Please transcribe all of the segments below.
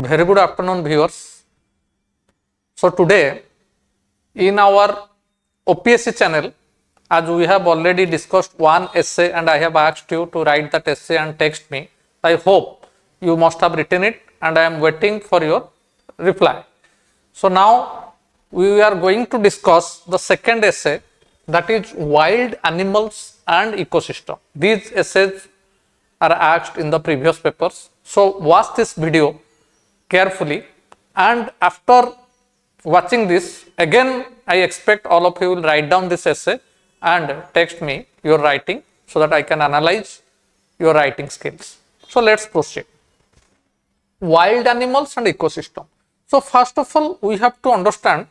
Very good afternoon, viewers. So today in our OPSC channel, as we have already discussed one essay and I have asked you to write that essay and text me. I hope you must have written it and I am waiting for your reply. So now we are going to discuss the second essay, that is wild animals and ecosystem. These essays are asked in the previous papers. So watch this video carefully, and after watching this, again I expect all of you will write down this essay and text me your writing so that I can analyze your writing skills. So let's proceed. Wild animals and ecosystem. So first of all, we have to understand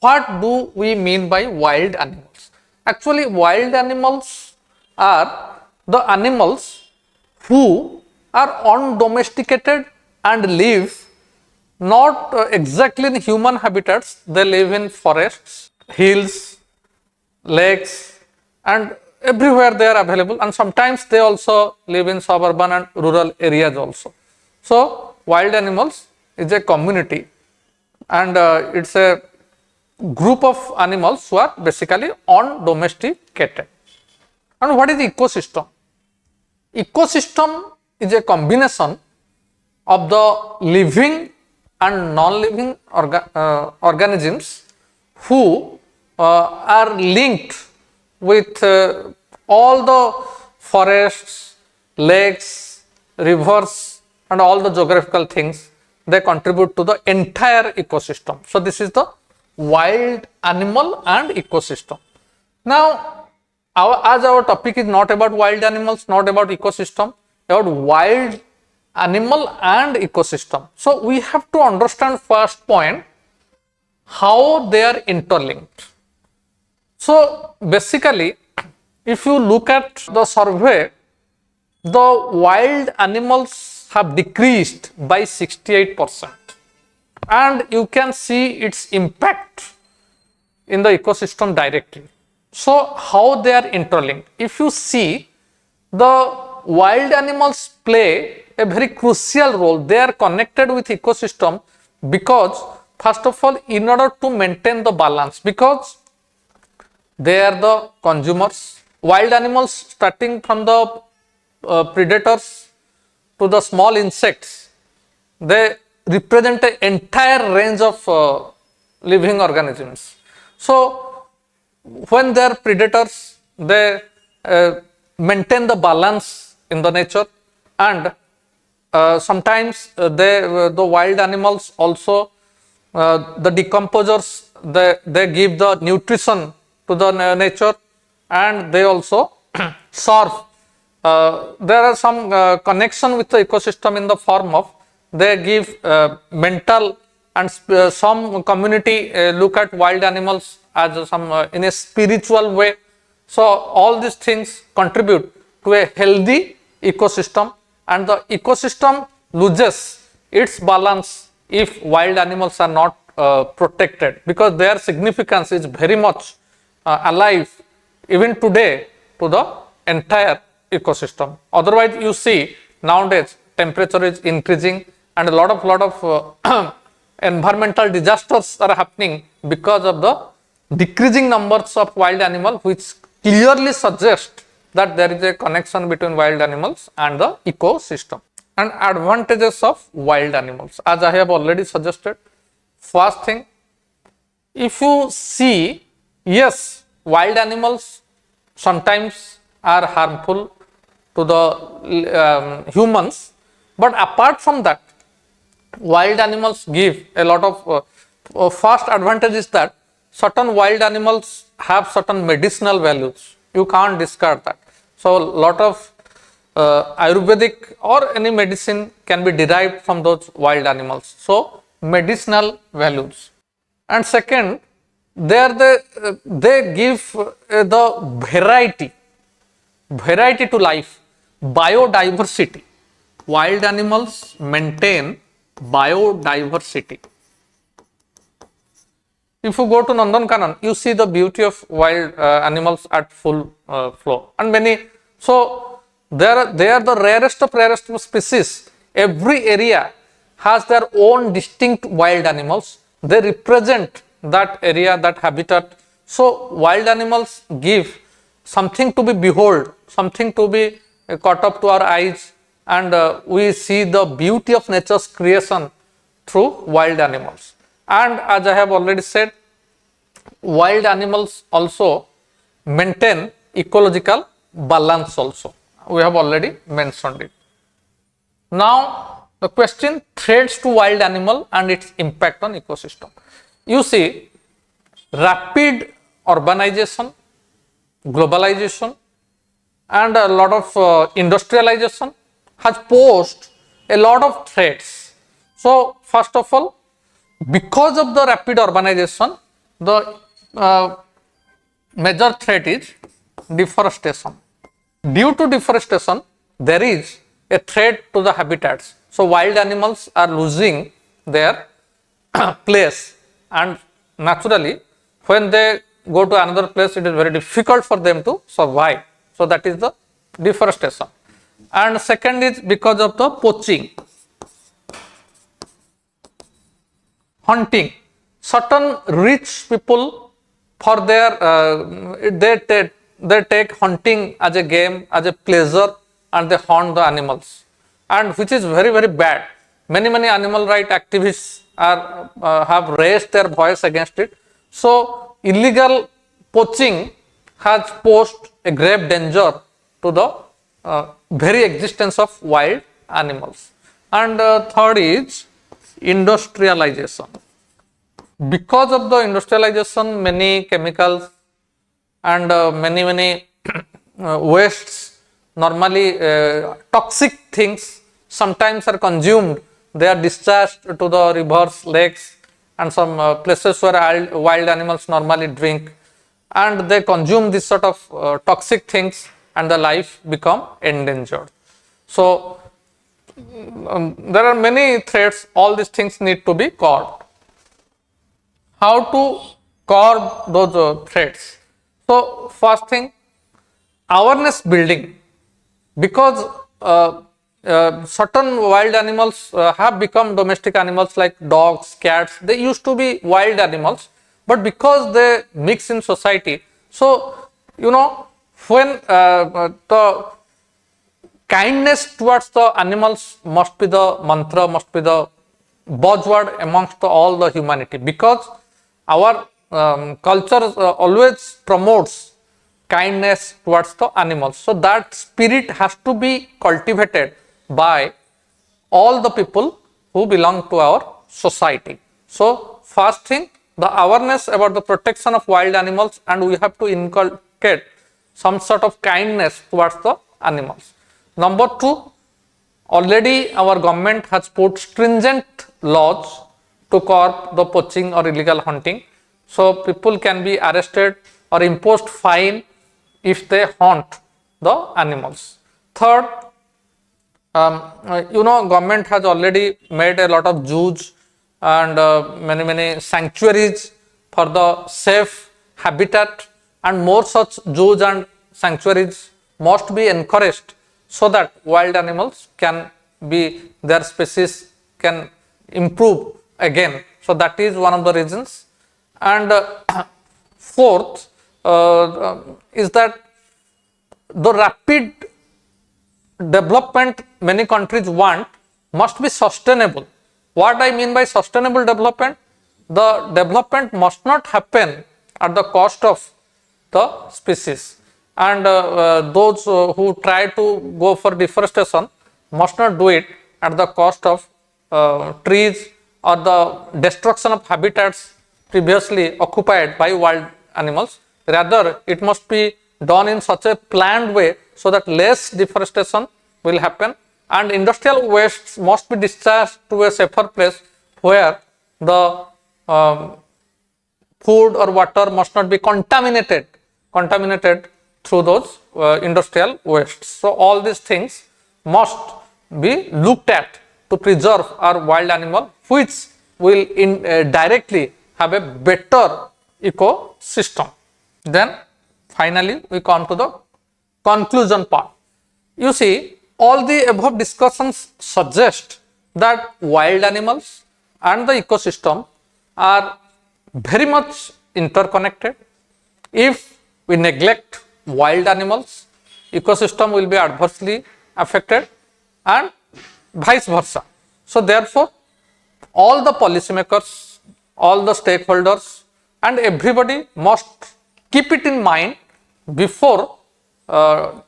what do we mean by wild animals. Actually, wild animals are the animals who are undomesticated and live not exactly in human habitats. They live in forests, hills, lakes, and everywhere they are available, and sometimes they also live in suburban and rural areas also. So wild animals is a community, and it's a group of animals who are basically undomesticated. And what is ecosystem? Ecosystem is a combination of the living and non-living organisms who are linked with all the forests, lakes, rivers, and all the geographical things. They contribute to the entire ecosystem. So this is the wild animal and ecosystem. Now, as our topic is not about wild animals, not about ecosystem, about wild animal and ecosystem. So we have to understand first point, how they are interlinked. So basically, if you look at the survey, the wild animals have decreased by 68%, and you can see its impact in the ecosystem directly. So how they are interlinked? If you see, the wild animals play a very crucial role. They are connected with ecosystem because, first of all, in order to maintain the balance, because they are the consumers. Wild animals, starting from the predators to the small insects, they represent an entire range of living organisms. So when they are predators, they maintain the balance in the nature, and sometimes the wild animals also, the decomposers, they give the nutrition to the nature, and they also serve. There are some connection with the ecosystem in the form of they give mental, and some community look at wild animals as some in a spiritual way. So all these things contribute to a healthy ecosystem, and the ecosystem loses its balance if wild animals are not protected, because their significance is very much alive even today to the entire ecosystem. Otherwise, you see nowadays temperature is increasing and a lot of environmental disasters are happening because of the decreasing numbers of wild animals, which clearly suggest that there is a connection between wild animals and the ecosystem. And advantages of wild animals, as I have already suggested. First thing, if you see, yes, wild animals sometimes are harmful to the humans, but apart from that, wild animals give a lot of first advantage is that certain wild animals have certain medicinal values. You can't discard that. So a lot of Ayurvedic or any medicine can be derived from those wild animals. So medicinal values. And second, they give the variety to life, biodiversity. Wild animals maintain biodiversity. If you go to Nandankanan, you see the beauty of wild animals at full flow, and many. So they are the rarest of species. Every area has their own distinct wild animals. They represent that area, that habitat. So wild animals give something to be behold, something to be caught up to our eyes, and we see the beauty of nature's creation through wild animals. And as I have already said, wild animals also maintain ecological balance also. We have already mentioned it. Now the question, threats to wild animal and its impact on ecosystem. You see, rapid urbanization, globalization, and a lot of industrialization has posed a lot of threats. So first of all, because of the rapid urbanization, the major threat is deforestation. Due to deforestation, there is a threat to the habitats. So wild animals are losing their place, and naturally when they go to another place, it is very difficult for them to survive. So that is the deforestation. And second is because of the poaching, hunting. Certain rich people, for their they take hunting as a game, as a pleasure, and they hunt the animals, and which is very, very bad. Many animal right activists are have raised their voice against it. So illegal poaching has posed a grave danger to the very existence of wild animals. And third is industrialization. Because of the industrialization, many chemicals and many wastes, normally toxic things, sometimes are consumed. They are discharged to the rivers, lakes, and some places where wild animals normally drink, and they consume this sort of toxic things, and the life become endangered. So there are many threats. All these things need to be curbed. How to curb those threats? So first thing, awareness building. Because certain wild animals have become domestic animals like dogs, cats. They used to be wild animals, but because they mix in society, so when the kindness towards the animals must be the mantra, must be the buzzword amongst all the humanity, because our culture always promotes kindness towards the animals. So that spirit has to be cultivated by all the people who belong to our society. So first thing, the awareness about the protection of wild animals, and we have to inculcate some sort of kindness towards the animals. Number two, already our government has put stringent laws to curb the poaching or illegal hunting. So people can be arrested or imposed fine if they hunt the animals. Third, government has already made a lot of zoos and many sanctuaries for the safe habitat, and more such zoos and sanctuaries must be encouraged so that wild animals can be, their species can improve again. So that is one of the reasons. And fourth is that the rapid development many countries want must be sustainable. What I mean by sustainable development, the development must not happen at the cost of the species, and those who try to go for deforestation must not do it at the cost of trees or the destruction of habitats previously occupied by wild animals. Rather, it must be done in such a planned way so that less deforestation will happen, and industrial wastes must be discharged to a safer place where the food or water must not be contaminated through those industrial wastes. So all these things must be looked at to preserve our wild animal, which will directly have a better ecosystem. Then finally we come to the conclusion part. You see, all the above discussions suggest that wild animals and the ecosystem are very much interconnected. If we neglect wild animals, ecosystem will be adversely affected and vice versa. So therefore, all the policymakers, all the stakeholders and everybody must keep it in mind before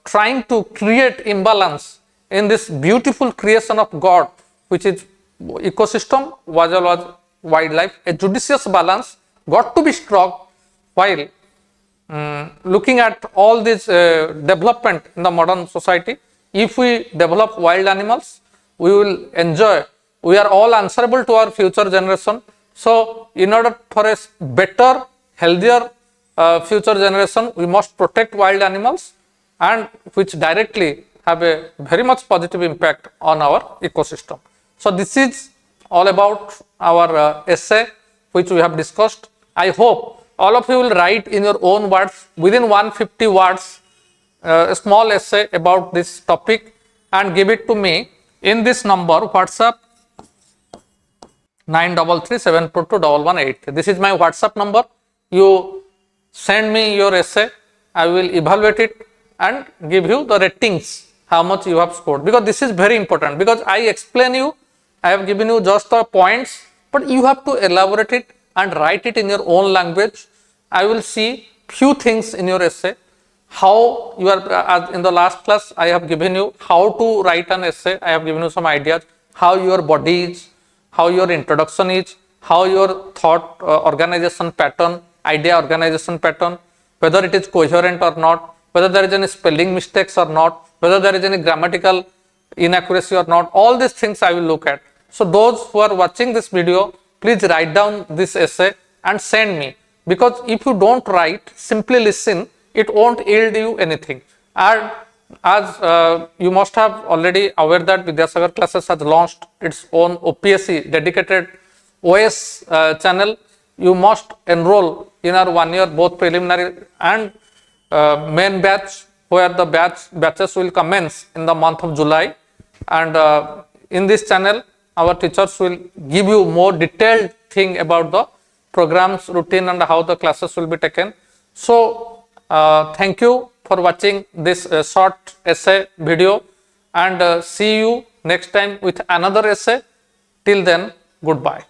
trying to create imbalance in this beautiful creation of God, which is ecosystem as well as wildlife. A judicious balance got to be struck while looking at all this development in the modern society. If we develop wild animals, we will enjoy. We are all answerable to our future generation. So, in order for a better, healthier future generation, we must protect wild animals, and which directly have a very much positive impact on our ecosystem. So, this is all about our essay which we have discussed. I hope all of you will write in your own words, within 150 words, a small essay about this topic and give it to me in this number WhatsApp 933742118. This is my WhatsApp number. You send me your essay, I will evaluate it and give you the ratings, how much you have scored, because this is very important, because I explain you, I have given you just the points, but you have to elaborate it and write it in your own language. I will see few things in your essay, how you are, as in the last class I have given you how to write an essay, I have given you some ideas, how your body is, how your introduction is, how your thought organization pattern, idea organization pattern, whether it is coherent or not, whether there is any spelling mistakes or not, whether there is any grammatical inaccuracy or not, all these things I will look at. So those who are watching this video, please write down this essay and send me, because if you don't write, simply listen, it won't yield you anything. And as you must have already aware that Bidyasagar classes has launched its own OPSC dedicated OS channel. You must enroll in our 1 year both preliminary and main batch, where the batches will commence in the month of July, and in this channel our teachers will give you more detailed thing about the programs, routine and how the classes will be taken. So thank you for watching this short essay video, and see you next time with another essay. Till then, goodbye.